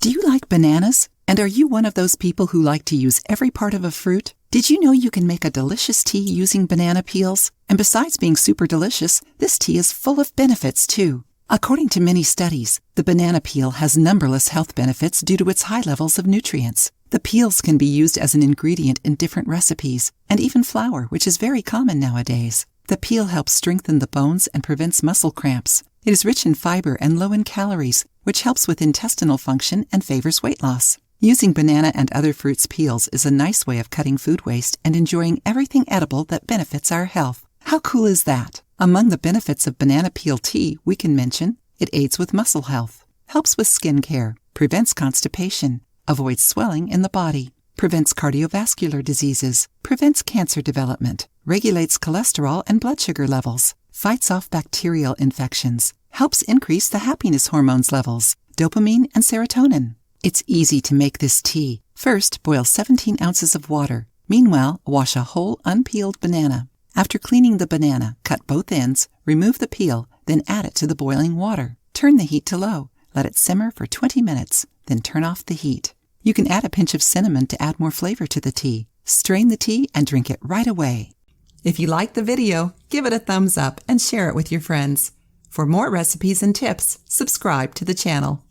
Do you like bananas? And are you one of those people who like to use every part of a fruit? Did you know you can make a delicious tea using banana peels? And besides being super delicious, this tea is full of benefits too. According to many studies, the banana peel has numberless health benefits due to its high levels of nutrients. The peels can be used as an ingredient in different recipes, and even flour, which is very common nowadays. The peel helps strengthen the bones and prevents muscle cramps. It is rich in fiber and low in calories, which helps with intestinal function and favors weight loss. Using banana and other fruits' peels is a nice way of cutting food waste and enjoying everything edible that benefits our health. How cool is that? Among the benefits of banana peel tea, we can mention it aids with muscle health, helps with skin care, prevents constipation, avoids swelling in the body, prevents cardiovascular diseases, prevents cancer development, regulates cholesterol and blood sugar levels, fights off bacterial infections, helps increase the happiness hormones levels, dopamine and serotonin. It's easy to make this tea. First, boil 17 ounces of water. Meanwhile, wash a whole unpeeled banana. After cleaning the banana, cut both ends, remove the peel, then add it to the boiling water. Turn the heat to low. Let it simmer for 20 minutes, then turn off the heat. You can add a pinch of cinnamon to add more flavor to the tea. Strain the tea and drink it right away. If you liked the video, give it a thumbs up and share it with your friends. For more recipes and tips, subscribe to the channel.